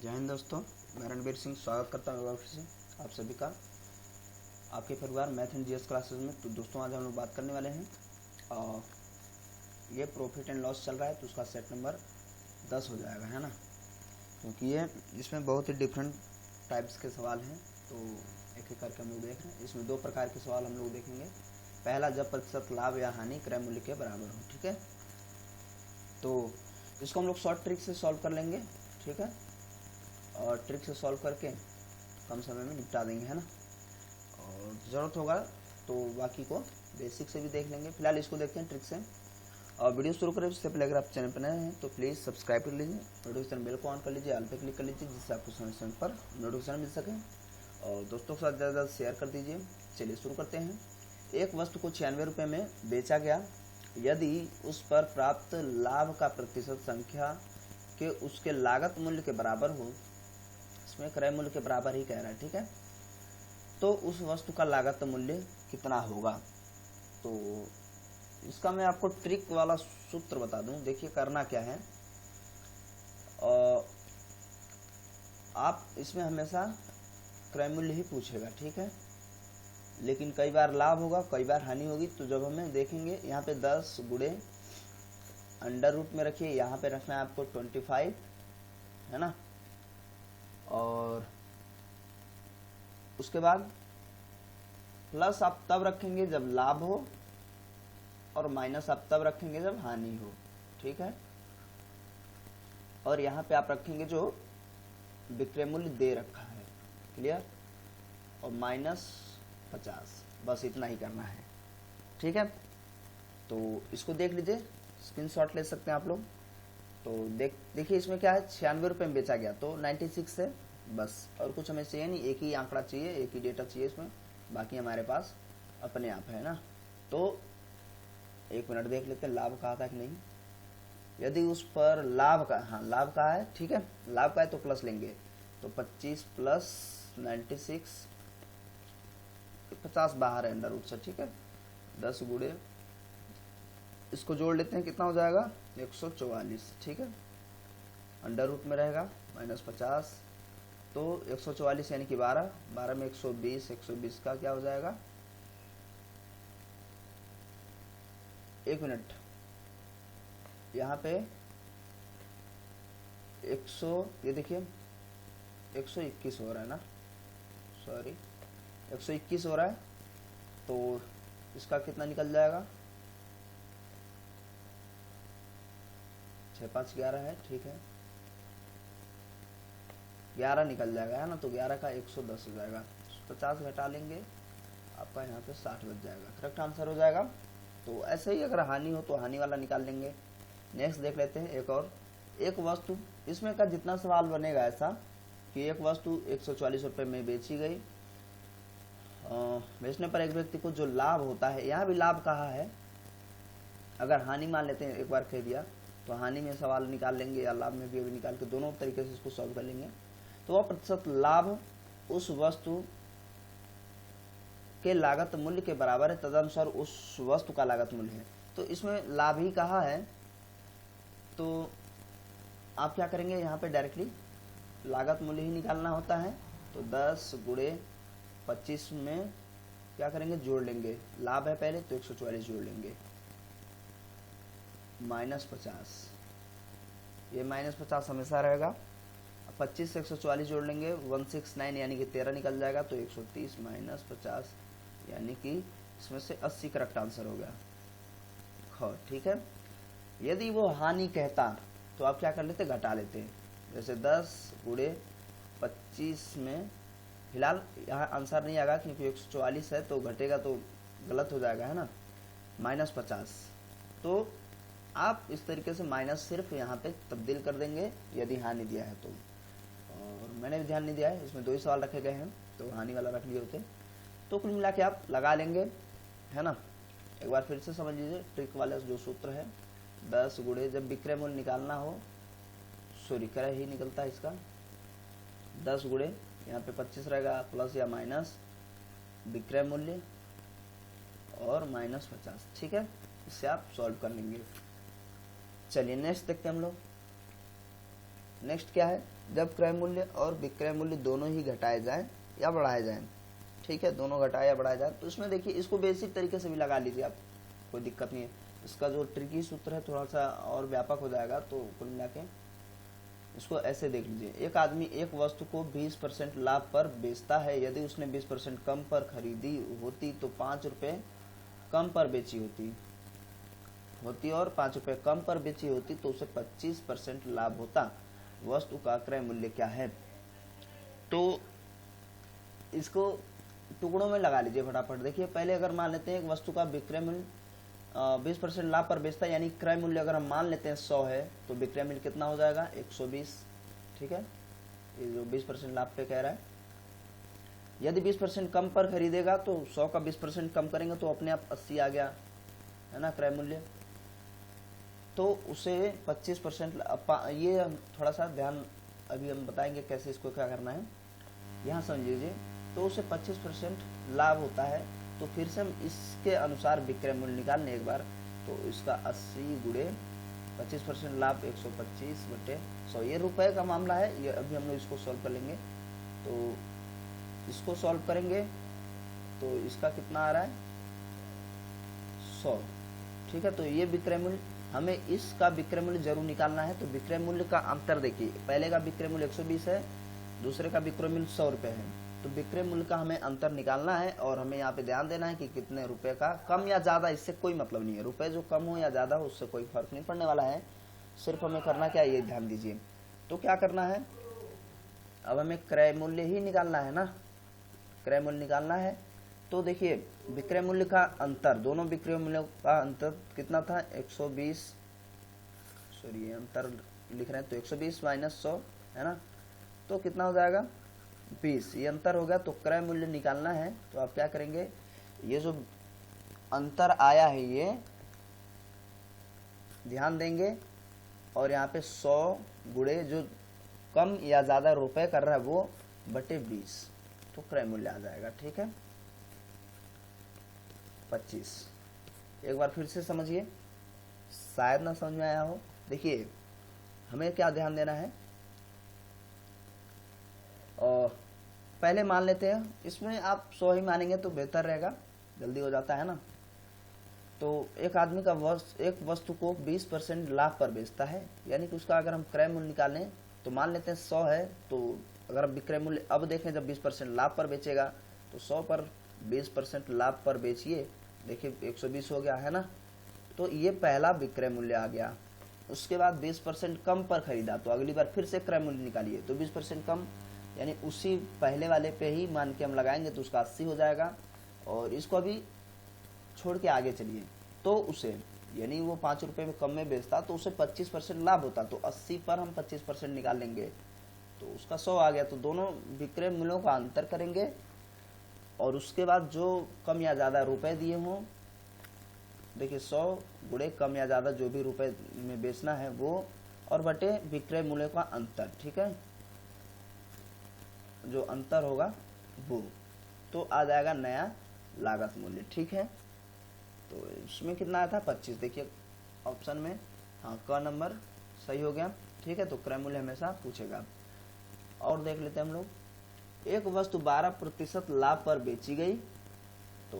जय हिंद दोस्तों, मैं रणबीर सिंह स्वागत करता हूँ फिर से आप सभी का आपके परिवार मैथ एंड जीएस क्लासेस में। तो दोस्तों आज हम लोग बात करने वाले हैं ये प्रॉफिट एंड लॉस चल रहा है तो उसका सेट नंबर 10 हो जाएगा, है ना। क्योंकि ये इसमें बहुत ही डिफरेंट टाइप्स के सवाल हैं तो एक एक करके हम लोग देख रहे हैं। इसमें दो प्रकार के सवाल हम लोग देखेंगे। पहला, जब प्रतिशत लाभ या हानि क्रय मूल्य के बराबर हो, ठीक है। तो इसको हम लोग शॉर्ट ट्रिक से सॉल्व कर लेंगे, ठीक है, और ट्रिक से सॉल्व करके कम समय में निपटा देंगे, है ना। और ज़रूरत होगा तो बाकी को बेसिक से भी देख लेंगे। फिलहाल इसको देखते हैं ट्रिक से। और वीडियो शुरू करें उससे पहले अगर आप चैनल पर नए हैं तो प्लीज़ सब्सक्राइब कर लीजिए, नोटिफिकेशन बेल को ऑन कर लीजिए, ऑल पे क्लिक कर लीजिए जिससे आपको समय समय पर नोटिफिकेशन मिल सके। और दोस्तों के साथ ज़्यादा ज़्यादा शेयर कर दीजिए। चलिए शुरू करते हैं। एक वस्तु को 96 रुपये में बेचा गया। यदि उस पर प्राप्त लाभ का प्रतिशत संख्या के उसके लागत मूल्य के बराबर हो, इसमें क्रय मूल्य के बराबर ही कह रहा है, ठीक है, तो उस वस्तु का लागत मूल्य कितना होगा। तो इसका मैं आपको ट्रिक वाला सूत्र बता दूं। देखिए करना क्या है, आप इसमें हमेशा क्रय मूल्य ही पूछेगा, ठीक है, लेकिन कई बार लाभ होगा कई बार हानि होगी। तो जब हमें देखेंगे यहाँ पे 10 गुणे अंडर रूट में रखिए, यहाँ पे रखना है आपको 25, है ना। और उसके बाद प्लस आप तब रखेंगे जब लाभ हो और माइनस आप तब रखेंगे जब हानि हो, ठीक है। और यहाँ पे आप रखेंगे जो विक्रय मूल्य दे रखा है, क्लियर, और -50, बस इतना ही करना है, ठीक है। तो इसको देख लीजिए, स्क्रीनशॉट ले सकते हैं आप लोग। तो देखिए इसमें क्या है, 96 रुपये में बेचा गया तो 96 है बस, और कुछ हमें चाहिए नहीं, एक ही आंकड़ा चाहिए, एक ही डेटा चाहिए इसमें, बाकी हमारे पास अपने आप है ना। तो एक मिनट देख लेते हैं लाभ कहा था कि नहीं। यदि उस पर लाभ का, हाँ लाभ कहा है, ठीक है, लाभ का है तो प्लस लेंगे। तो 25 प्लस 96, 50 बाहर है अंडर रूट से, ठीक है। 10 गुणे इसको जोड़ लेते हैं, कितना हो जाएगा 144, ठीक है, अंडर रूट में रहेगा -50 तो 144 यानी कि 12 में 120 का क्या हो जाएगा, एक मिनट, यहाँ पे 100, ये देखिए 121 हो रहा है ना, सॉरी 121 हो रहा है। तो इसका कितना निकल जाएगा, 6 5 11 है, ठीक है, 11 निकल जाएगा, है ना। तो 11 का 110 हो जाएगा, 50 घटा लेंगे, आपका यहाँ पे 60 बच जाएगा, करेक्ट आंसर हो जाएगा। तो ऐसे ही अगर हानि हो तो हानि वाला निकाल लेंगे। नेक्स्ट देख लेते हैं एक और, एक वस्तु, इसमें का जितना सवाल बनेगा ऐसा कि एक वस्तु 144 रुपये में बेची गई। बेचने पर एक व्यक्ति को जो लाभ होता है, यहाँ भी लाभ कहा है, अगर हानि मान लेते हैं, एक बार कह दिया तो हानि में सवाल निकाल लेंगे या लाभ में भी अभी निकाल के दोनों तरीके से इसको सॉल्व कर लेंगे। तो वह प्रतिशत लाभ उस वस्तु के लागत मूल्य के बराबर है, तदनुसार उस वस्तु का लागत मूल्य है। तो इसमें लाभ ही कहा है तो आप क्या करेंगे, यहाँ पे डायरेक्टली लागत मूल्य ही निकालना होता है। तो 10 गुणे 25 में क्या करेंगे, जोड़ लेंगे, लाभ है पहले तो 144 जोड़ लेंगे, -50, ये -50 हमेशा रहेगा। 25 से 144 जोड़ लेंगे, 169 यानी कि 13 निकल जाएगा। तो 130 - 50 यानी कि इसमें से 80 करेक्ट आंसर हो गया, हाँ ठीक है। यदि वो हानि कहता तो आप क्या कर लेते, घटा लेते। जैसे 10 गुणे 25 में, फिलहाल यहाँ आंसर नहीं आएगा क्योंकि 144 है तो घटेगा तो गलत हो जाएगा, है ना, -50। तो आप इस तरीके से माइनस सिर्फ यहाँ पे तब्दील कर देंगे यदि हानि दिया है तो। और मैंने भी ध्यान नहीं दिया है, इसमें 2 ही सवाल रखे गए हैं तो हानि वाला रख लिए होते। तो कुल मिला के आप लगा लेंगे, है ना। एक बार फिर से समझ लीजिए ट्रिक वाला जो सूत्र है, 10 गुणे जब विक्रय मूल्य निकालना हो, सॉरी क्रय ही निकलता है इसका, 10 गुणे यहाँ पे 25 रहेगा प्लस या माइनस विक्रय मूल्य और -50, ठीक है। इससे आप सॉल्व कर लेंगे। चलिए नेक्स्ट देखते हैं हम लोग। नेक्स्ट क्या है, जब क्रय मूल्य और विक्रय मूल्य दोनों ही घटाए जाएं या बढ़ाए जाएं, ठीक है, दोनों घटाए या बढ़ाया जाए, तो इसमें देखिए इसको बेसिक तरीके से भी लगा लीजिए आप, कोई दिक्कत नहीं है। इसका जो ट्रिकी सूत्र है थोड़ा सा और व्यापक हो जाएगा, तो कुल मिला के इसको ऐसे देख लीजिए। एक आदमी एक वस्तु को 20% लाभ पर बेचता है। यदि उसने 20% कम पर खरीदी होती तो 5 रुपये कम पर बेची होती और 5 रुपये कम पर बेची होती तो उसे 25% लाभ होता। वस्तु का क्रय मूल्य क्या है? तो इसको टुकड़ों में लगा लीजिए फटाफट। देखिए पहले अगर मान लेते हैं एक वस्तु का विक्रय मूल्य 20% लाभ पर बेचता है, यानी क्रय मूल्य अगर हम मान लेते हैं 100 है, तो विक्रय मूल्य कितना हो जाएगा 120, ठीक है, ये जो 20% लाभ पे कह रहा है। यदि 20% कम पर खरीदेगा तो 100 का 20% कम करेंगे तो अपने आप 80 आ गया, है ना क्रय मूल्य। तो उसे 25%, ये थोड़ा सा ध्यान, अभी हम बताएंगे कैसे इसको क्या करना है, यहाँ समझ लीजिए। तो उसे 25% लाभ होता है, तो फिर से हम इसके अनुसार विक्रय मूल्य निकालने एक बार, तो इसका 80 गुणे 25% लाभ 125/100, ये रुपए का मामला है। ये अभी हम लोग इसको सॉल्व कर लेंगे। तो इसको सॉल्व करेंगे तो इसका कितना आ रहा है 100, ठीक है। तो ये विक्रय मूल्य, हमें इसका विक्रय मूल्य जरूर निकालना है। तो विक्रय मूल्य का अंतर देखिए, पहले का विक्रय मूल्य 120 है, दूसरे का विक्रय मूल्य 100 रुपये है। तो विक्रय मूल्य का हमें अंतर निकालना है और हमें यहाँ पे ध्यान देना है कि कितने रुपए का कम या ज्यादा, इससे कोई मतलब नहीं है। रुपए जो कम हो या ज्यादा हो उससे कोई फर्क नहीं पड़ने वाला है, सिर्फ हमें करना क्या है ये ध्यान दीजिए। तो क्या करना है, अब हमें क्रय मूल्य ही निकालना है ना, क्रय मूल्य निकालना है। तो देखिए विक्रय मूल्य का अंतर, दोनों विक्रय मूल्यों का अंतर कितना था 120, सॉरी अंतर लिख रहे हैं, तो 120 माइनस 100 है ना, तो कितना हो जाएगा 20, ये अंतर हो गया। तो क्रय मूल्य निकालना है, तो आप क्या करेंगे, ये जो अंतर आया है ये ध्यान देंगे और यहाँ पे 100 गुणे जो कम या ज्यादा रुपए कर रहा है वो बटे 20, तो क्रय मूल्य आ जाएगा, ठीक है 25। एक बार फिर से समझिए, शायद ना समझ में आया हो। देखिए हमें क्या ध्यान देना है, और पहले मान लेते हैं, इसमें आप 100 ही मानेंगे तो बेहतर रहेगा, जल्दी हो जाता है ना। तो एक आदमी का एक वस्तु को 20% लाभ पर बेचता है, यानी कि उसका अगर हम क्रय मूल्य निकालें तो मान लेते हैं 100 है, तो अगर हम विक्रय मूल्य अब देखें जब 20% लाभ पर बेचेगा तो 100 पर 20% लाभ पर बेचिए, देखिए 120 हो गया है ना। तो ये पहला विक्रय मूल्य आ गया। उसके बाद 20% कम पर खरीदा, तो अगली बार फिर से क्रय मूल्य निकालिए, तो 20% कम यानी उसी पहले वाले पे ही मान के हम लगाएंगे तो उसका 80 हो जाएगा। और इसको अभी छोड़ के आगे चलिए, तो उसे यानी वो 5 रुपये में कम में बेचता तो उसे 25% लाभ होता, तो 80 पर हम 25% निकाल लेंगे तो उसका 100 आ गया। तो दोनों विक्रय मूल्यों का अंतर करेंगे और उसके बाद जो कम या ज़्यादा रुपए दिए हों, देखिए 100 गुणे कम या ज़्यादा जो भी रुपए में बेचना है वो, और बटे विक्रय मूल्य का अंतर, ठीक है, जो अंतर होगा वो, तो आ जाएगा नया लागत मूल्य, ठीक है। तो इसमें कितना आया था 25, देखिए ऑप्शन में, हाँ क नंबर सही हो गया, ठीक है। तो क्रय मूल्य हमेशा पूछेगा। और देख लेते हैं हम लोग, एक वस्तु 12% लाभ पर बेची गई, तो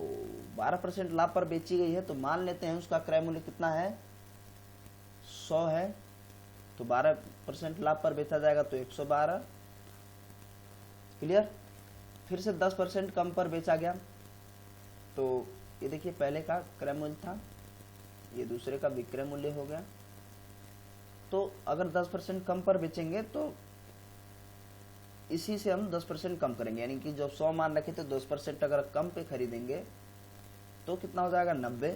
12% लाभ पर बेची गई है, तो मान लेते हैं उसका क्रय मूल्य कितना है 100 है, तो 12% लाभ पर बेचा जाएगा तो 112, क्लियर। फिर से 10% कम पर बेचा गया, तो ये देखिए पहले का क्रय मूल्य था, ये दूसरे का विक्रय मूल्य हो गया। तो अगर 10% कम पर बेचेंगे तो इसी से हम 10% कम करेंगे, यानी कि जो 100 मान रखे थे 10% अगर कम पे खरीदेंगे तो कितना हो जाएगा 90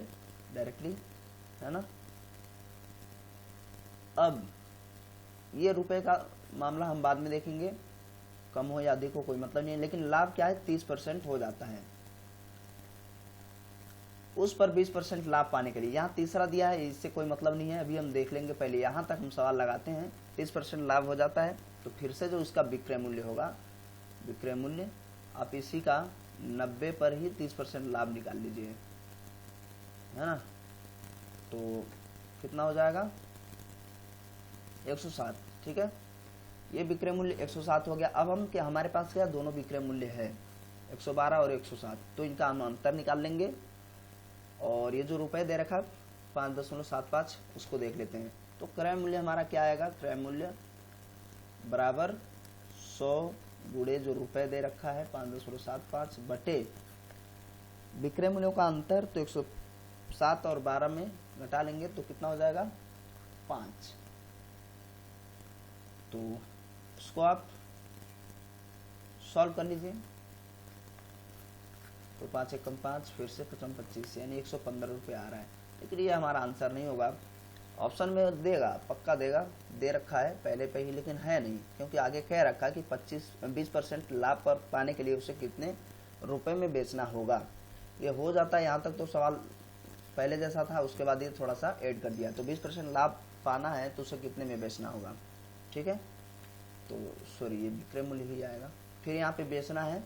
डायरेक्टली, है ना। अब ये रुपए का मामला हम बाद में देखेंगे, कम हो या अधिक हो कोई मतलब नहीं है, लेकिन लाभ क्या है 30% हो जाता है उस पर 20% लाभ पाने के लिए। यहाँ तीसरा दिया है, इससे कोई मतलब नहीं है, अभी हम देख लेंगे, पहले यहाँ तक हम सवाल लगाते हैं। 30% लाभ हो जाता है तो फिर से जो इसका विक्रय मूल्य होगा, विक्रय मूल्य आप इसी का 90 पर ही 30% लाभ निकाल लीजिए, है ना। तो कितना हो जाएगा 107, ठीक है। ये विक्रय मूल्य 107 हो गया। अब हम क्या, हमारे पास क्या दोनों विक्रय मूल्य है 112 और 107, तो इनका हम अंतर निकाल लेंगे। और ये जो रुपए दे रखा 5.75 उसको देख लेते हैं। तो क्रय मूल्य हमारा क्या आएगा, क्रय मूल्य बराबर 100 गुणे जो रुपए दे रखा है 5.75 बटे विक्रय मूल्यों का अंतर, तो 107 और 12 में घटा लेंगे तो कितना हो जाएगा 5। तो इसको आप सॉल्व कर लीजिए। तो 5 एकम 5, फिर से 5 25, यानी 115 रुपये आ रहा है। लेकिन ये हमारा आंसर नहीं होगा। ऑप्शन में देगा, पक्का देगा, दे रखा है पहले पे ही, लेकिन है नहीं, क्योंकि आगे कह रखा कि 20% लाभ पर पाने के लिए उसे कितने रुपए में बेचना होगा। ये हो जाता है यहाँ तक तो सवाल पहले जैसा था, उसके बाद ये थोड़ा सा ऐड कर दिया। तो 20% लाभ पाना है तो उसे कितने में बेचना होगा, ठीक है। तो सॉरी, ये विक्रय मूल्य ही आएगा। फिर यहाँ पे बेचना है,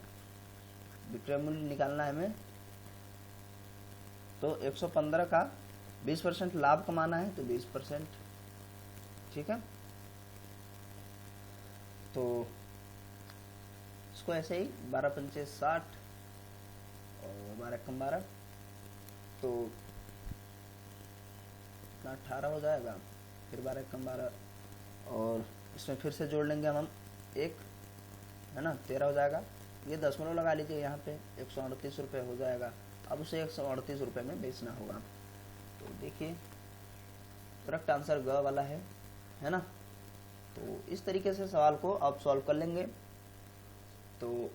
विक्रय मूल्य निकालना है हमें। तो 115 का 20% लाभ कमाना है, तो 20%, ठीक है। तो इसको ऐसे ही 12 पंचे 60 और 12 कम 12, तो 18 हो जाएगा। फिर 12 कम 12, और इसमें फिर से जोड़ लेंगे हम एक, है ना, 13 हो जाएगा। ये दशमलव लगा लीजिए यहाँ पे, 138 रुपये हो जाएगा। अब उसे 138 रुपये में बेचना होगा। तो देखिए करेक्ट आंसर ग वाला है ना। तो इस तरीके से सवाल को आप सॉल्व कर लेंगे। तो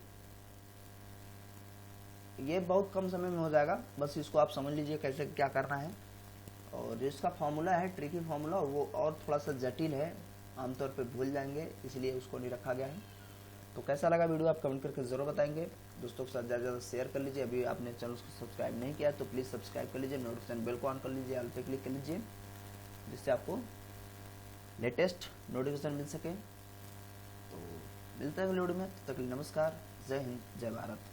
ये बहुत कम समय में हो जाएगा, बस इसको आप समझ लीजिए कैसे क्या करना है। और जो इसका फॉर्मूला है, ट्रिकी फॉर्मूला, वो और थोड़ा सा जटिल है, आमतौर पे भूल जाएंगे, इसलिए उसको नहीं रखा गया है। तो कैसा लगा वीडियो आप कमेंट करके ज़रूर बताएंगे। दोस्तों के साथ ज़्यादा से ज़्यादा शेयर कर लीजिए। अभी आपने चैनल को सब्सक्राइब नहीं किया तो प्लीज़ सब्सक्राइब कर लीजिए, नोटिफिकेशन बेल को ऑन कर लीजिए, ऑल पे क्लिक कर लीजिए, जिससे आपको लेटेस्ट नोटिफिकेशन मिल सके। तो मिलते हैं अगले वीडियो में, तब तक के लिए नमस्कार, जय हिंद, जय भारत।